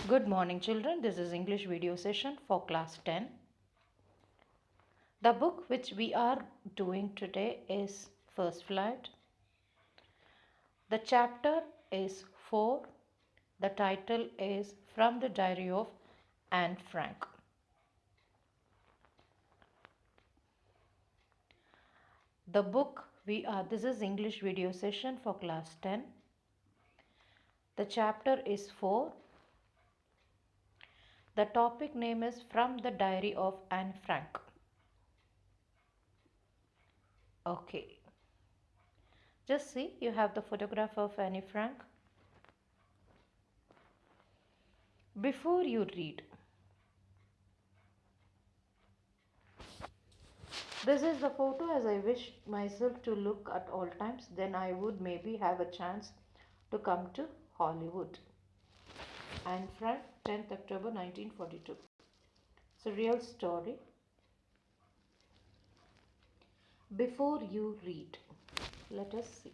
Good morning, children. This is English video session for class 10. The book which we are doing today is First Flight. The chapter is 4. The title is From the Diary of Anne Frank. The book this is English video session for class 10. The chapter is 4. The topic name is From the Diary of Anne Frank. Okay. Just see, you have the photograph of Anne Frank. Before you read, this is the photo as I wish myself to look at all times, then I would maybe have a chance to come to Hollywood. Anne Frank, 10th October 1942. It's a real story. Before you read, let us see.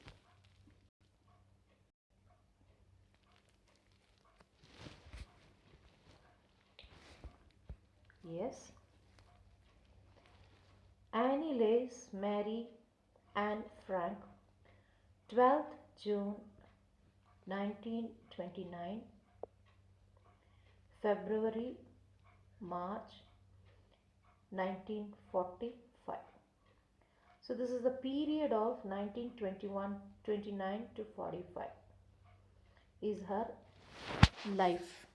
Yes. Annie Lace Mary Anne Frank, 12th June 1929, February March 1945. So this is the period of 1929 to 45 is her life.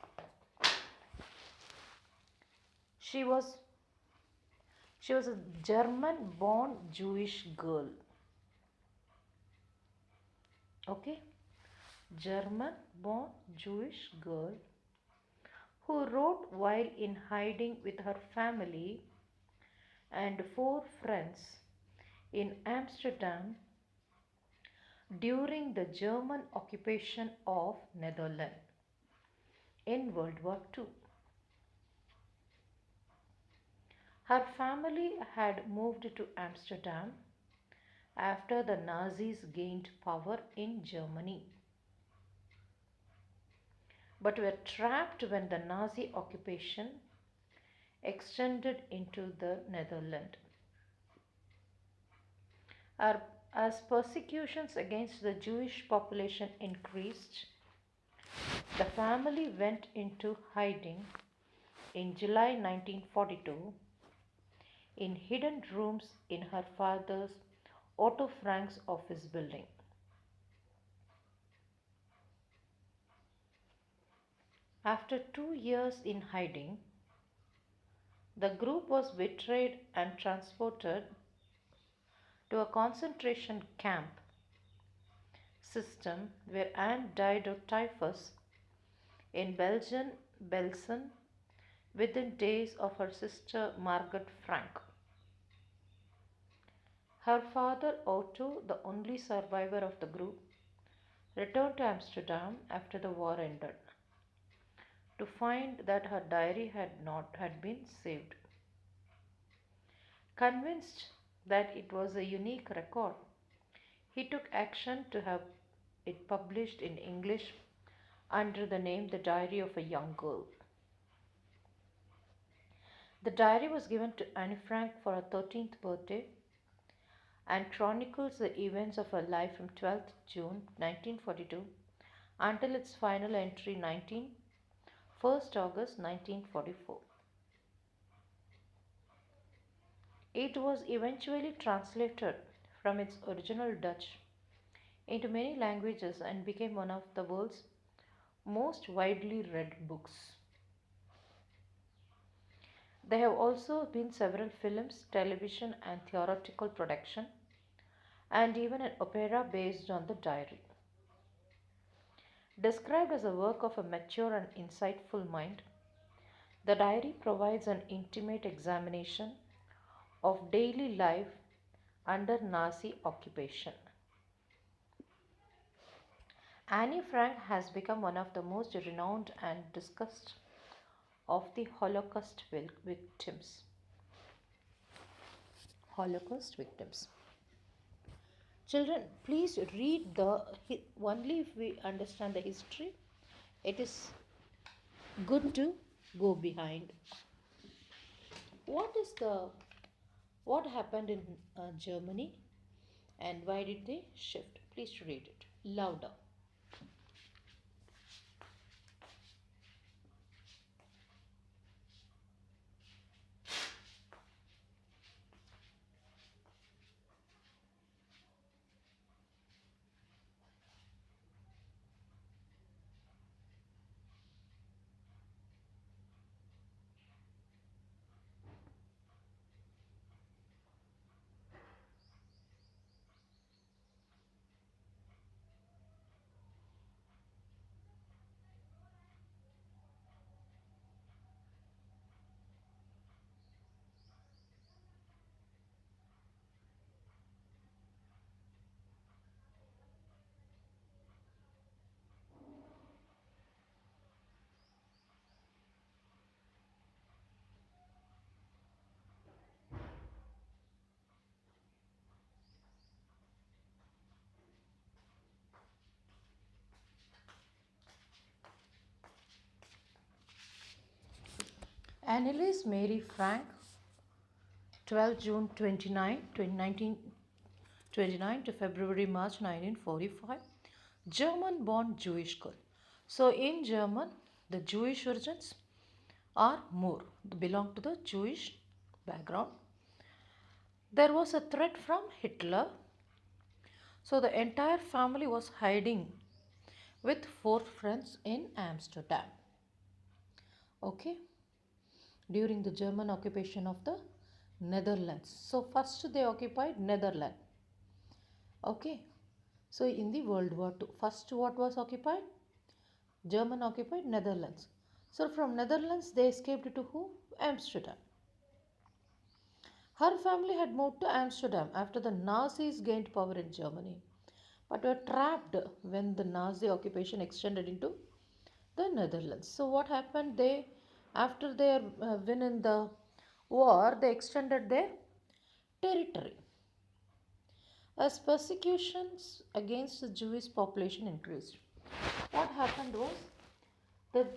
She was a German born Jewish girl. Okay? German born Jewish girl who wrote while in hiding with her family and 4 friends in Amsterdam during the German occupation of Netherlands in World War II. Her family had moved to Amsterdam after the Nazis gained power in Germany, but were trapped when the Nazi occupation extended into the Netherlands. As persecutions against the Jewish population increased, the family went into hiding in July 1942 in hidden rooms in her father's Otto Frank's office building. After 2 years in hiding, the group was betrayed and transported to a concentration camp system where Anne died of typhus in Belsen within days of her sister Margaret Frank. Her father Otto, the only survivor of the group, returned to Amsterdam after the war ended to find that her diary had been saved. Convinced that it was a unique record, he took action to have it published in English under the name The Diary of a Young Girl. The diary was given to Anne Frank for her 13th birthday and chronicles the events of her life from 12th June 1942 until its final entry 1st August 1944. It was eventually translated from its original Dutch into many languages and became one of the world's most widely read books. There have also been several films, television, and theatrical production, and even an opera based on the diary. Described as a work of a mature and insightful mind, the diary provides an intimate examination of daily life under Nazi occupation. Anne Frank has become one of the most renowned and discussed of the Holocaust victims. Holocaust victims. Children, please read only if we understand the history. It is good to go behind. What is the what happened in Germany and why did they shift? Please read it louder. Annelies Mary Frank, 12 June 29 to February March 1945, German born Jewish girl. So in German, the Jewish origins are more, they belong to the Jewish background. There was a threat from Hitler, so the entire family was hiding with four friends in Amsterdam. Okay, during the German occupation of the Netherlands. So first they occupied Netherlands. Okay, so in the World War II, first what was occupied? German occupied Netherlands. So from Netherlands they escaped to who? Amsterdam. Her family had moved to Amsterdam after the Nazis gained power in Germany, but were trapped when the Nazi occupation extended into the Netherlands. So what happened? They, after their win in the war, they extended their territory. As persecutions against the Jewish population increased, what happened was that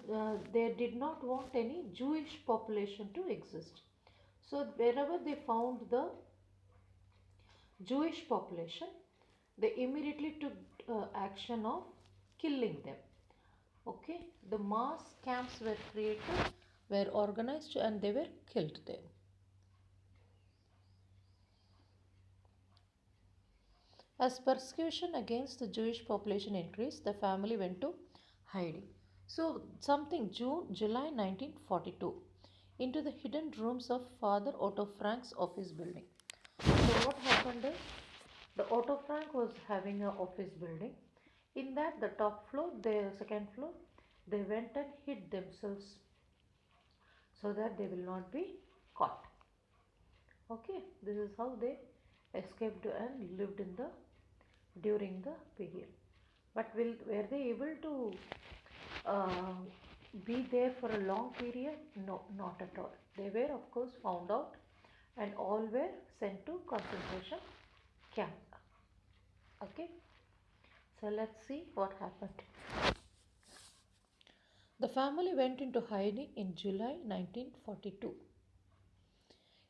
they did not want any Jewish population to exist. So wherever they found the Jewish population, they immediately took action of killing them. Okay, the mass camps were created, were organized, and they were killed there. As persecution against the Jewish population increased, the family went to hiding. So, something July 1942, into the hidden rooms of Father Otto Frank's office building. So, what happened is the Otto Frank was having an office building. In that, the top floor, the second floor, they went and hid themselves so that they will not be caught. Okay, this is how they escaped and lived in the during the period. But were they able to uh, be there for a long period? No, not at all. They were of course found out and all were sent to concentration camp. Okay, so let's see what happened. The family went into hiding in July 1942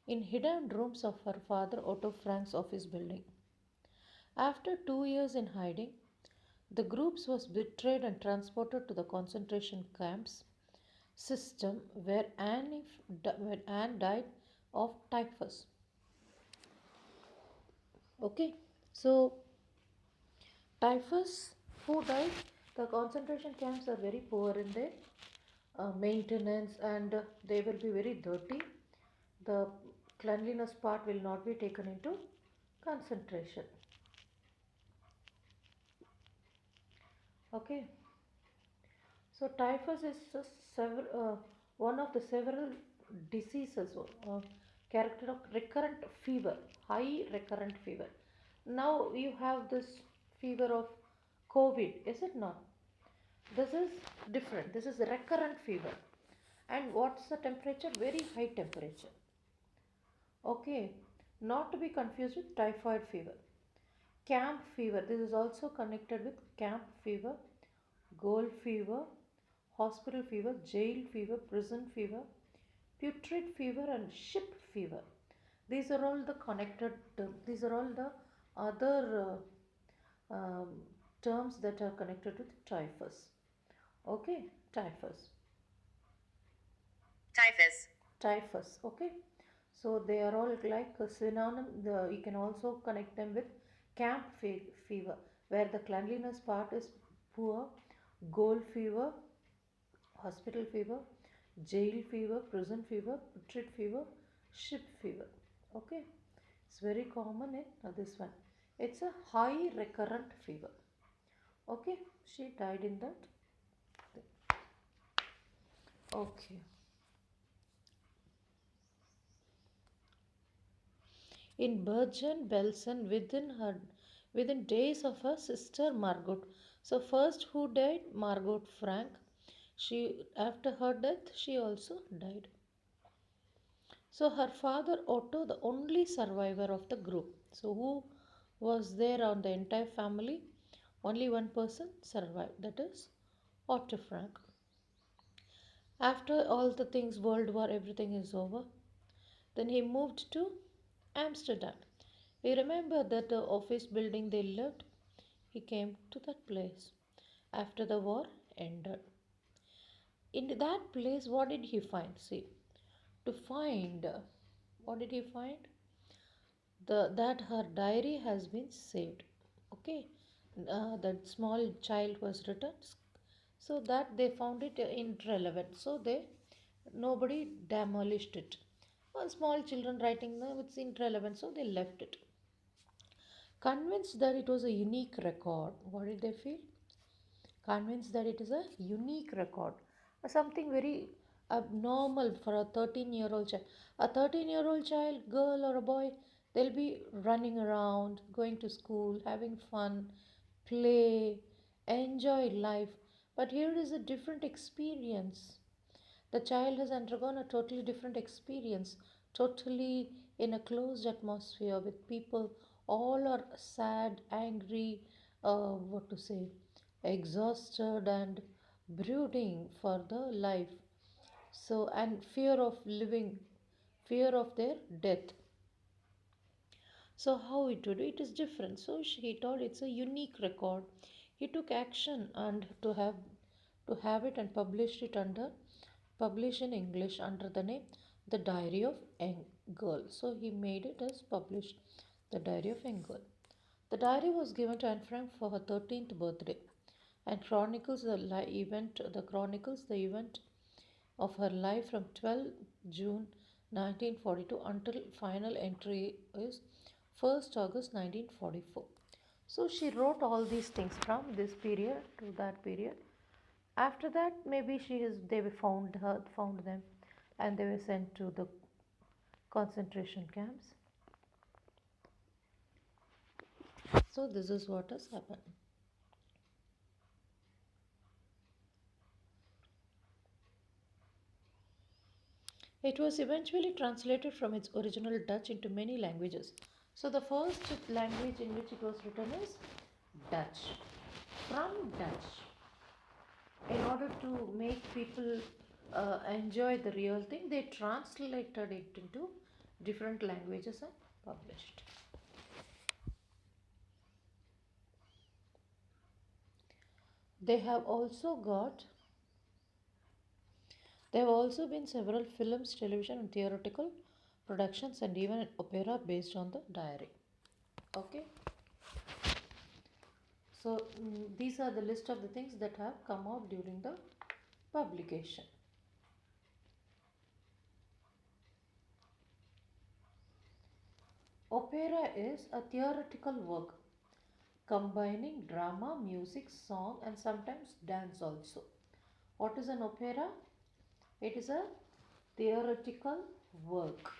in hidden rooms of her father Otto Frank's office building. After 2 years in hiding, the groups was betrayed and transported to the concentration camps system where Anne died of typhus. Okay, so typhus, who died? The concentration camps are very poor in their maintenance and they will be very dirty. The cleanliness part will not be taken into concentration. Okay, so typhus is one of the several diseases character of recurrent fever, high recurrent fever. Now you have this fever of COVID, is it not? This is different. This is recurrent fever. And what's the temperature? Very high temperature. Okay, not to be confused with typhoid fever. Camp fever, this is also connected with camp fever, gold fever, hospital fever, jail fever, prison fever, putrid fever, and ship fever. These are all the connected terms. These are all the other terms that are connected with typhus. Okay, typhus. Typhus. Typhus. Okay, so they are all like a synonym. You can also connect them with fever, where the cleanliness part is poor, gold fever, hospital fever, jail fever, prison fever, putrid fever, ship fever. Okay, it's very common in this one. It's a high recurrent fever. Okay, she died in that. Okay. In Bergen Belsen within days of her sister Margot. So first who died? Margot Frank. She after her death she also died. So her father Otto, the only survivor of the group. So who was there on the entire family? Only one person survived. That is Otto Frank. After all the things, World War, everything is over. Then he moved to Amsterdam. You remember that the office building they lived? He came to that place after the war ended. In that place, what did he find? See, to find what did he find? That her diary has been saved. Okay, that small child was written, so that they found it irrelevant. So they nobody demolished it. Well, small children writing them, it's irrelevant, so they left it. Convinced that it was a unique record. What did they feel? Convinced that it is a unique record. Something very abnormal for a 13-year-old child. A 13-year-old child, girl or a boy, they'll be running around, going to school, having fun, play, enjoy life. But here is a different experience. The child has undergone a totally different experience, totally in a closed atmosphere with people, all are sad, angry, what to say, exhausted and brooding for the life. So, and fear of living, fear of their death. So how it would it is different. So he thought it's a unique record. He took action and to have it and publish in English under the name The Diary of Young Girl. So he made it as published The Diary of Young Girl. The diary was given to Anne Frank for her 13th birthday and chronicles the event of her life from 12 June 1942 until final entry is 1st August 1944. So she wrote all these things from this period to that period. After that, maybe they found them, and they were sent to the concentration camps. So this is what has happened. It was eventually translated from its original Dutch into many languages. So the first language in which it was written is Dutch. From Dutch, in order to make people enjoy the real thing, they translated it into different languages and published. They have also got there have also been several films, television, and theatrical productions, and even an opera based on the diary. Okay, so these are the list of the things that have come out during the publication. Opera is a theatrical work combining drama, music, song, and sometimes dance also. What is an opera? It is a theoretical work.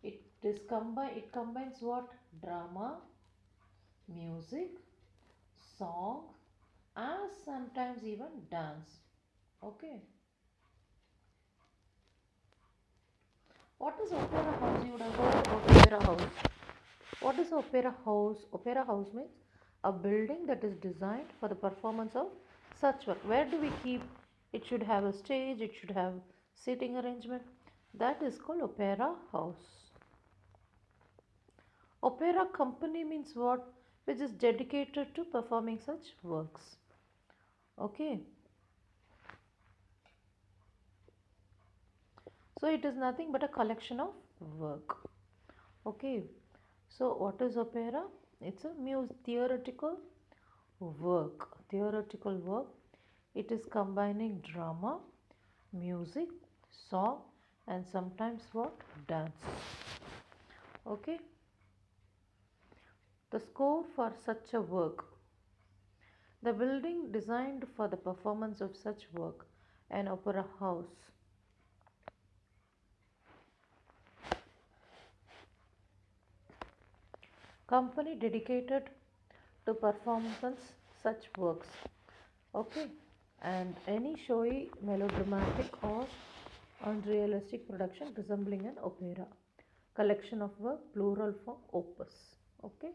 It combines what? Drama, music, song, and sometimes even dance. Okay. What is opera house? You would have heard about opera house. What is opera house? Opera house means a building that is designed for the performance of such work. Where do we keep It should have a stage, it should have seating arrangement. That is called opera house. Opera company means what? Which is dedicated to performing such works. Okay. So it is nothing but a collection of work. Okay. So what is opera? It's a theoretical work. Theoretical work. It is combining drama, music, song, and sometimes what? Dance. Okay. The score for such a work. The building designed for the performance of such work, an opera house. Company dedicated to performance such works. Okay, and any showy, melodramatic, or unrealistic production resembling an opera. Collection of work, plural form, opus. Okay,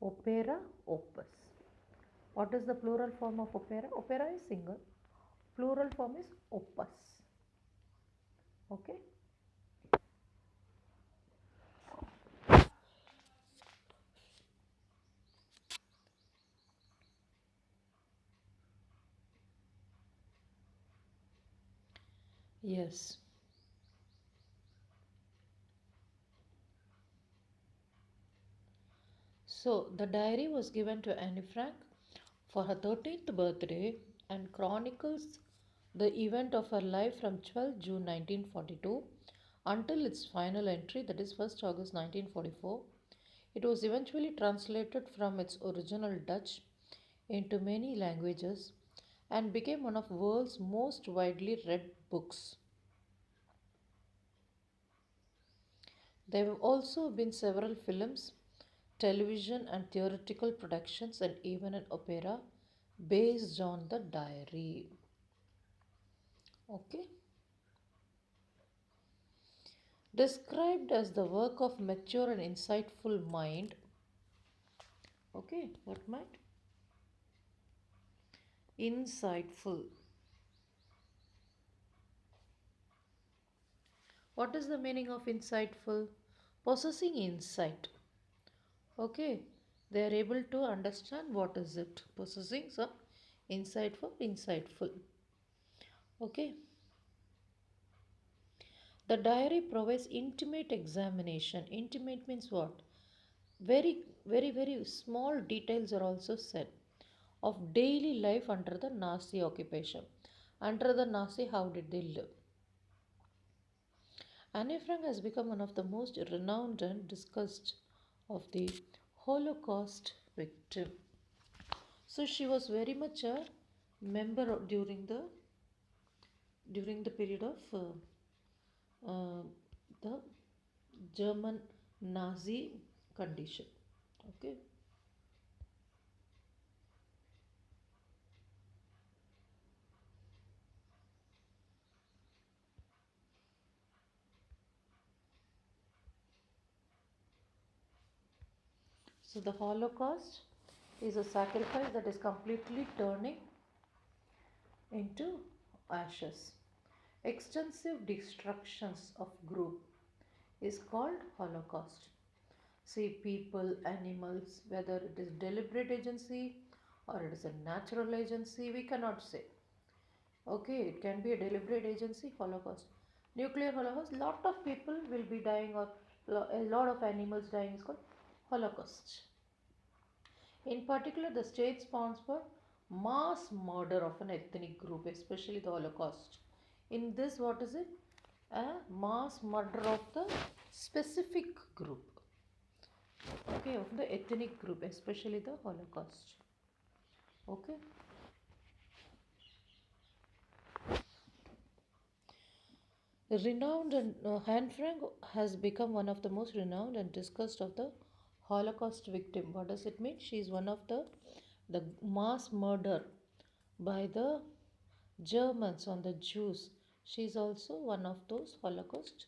opera, opus. What is the plural form of opera? Opera is single. Plural form is opus. Okay. Yes. So the diary was given to Anne Frank for her 13th birthday and chronicles the event of her life from 12 June 1942 until its final entry, that is 1st August 1944. It was eventually translated from its original Dutch into many languages and became one of the world's most widely read books. There have also been several films, television, and theatrical productions, and even an opera based on the diary. Okay. Described as the work of mature and insightful mind. Okay, what mind? Insightful. What is the meaning of insightful? Possessing insight. Okay, they are able to understand what is it. Possessing some insightful. Okay. The diary provides intimate examination. Intimate means what? Very small details are also said of daily life under the Nazi occupation. Under the Nazi, how did they live? Anne Frank has become one of the most renowned and discussed of the Holocaust victim. So she was very much a member during the period of the German Nazi condition. Okay. So the Holocaust is a sacrifice that is completely turning into ashes. Extensive destructions of group is called Holocaust. See, people, animals, whether it is deliberate agency or it is a natural agency, we cannot say. Okay, it can be a deliberate agency, Holocaust. Nuclear Holocaust, lot of people will be dying or a lot of animals dying is called Holocaust. In particular, the state sponsored mass murder of an ethnic group, especially the Holocaust. In this, what is it? A mass murder of the specific group. Okay, of the ethnic group, especially the Holocaust. Okay. Renowned and Anne Frank has become one of the most renowned and discussed of the Holocaust victim. What does it mean? She is one of the mass murder by the Germans on the Jews. She is also one of those Holocaust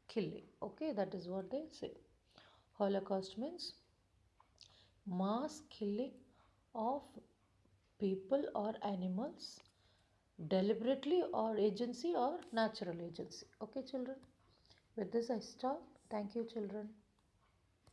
killing. Okay, that is what they say. Holocaust means mass killing of people or animals, deliberately or agency or natural agency. Okay, children. With this, I stop. Thank you, children.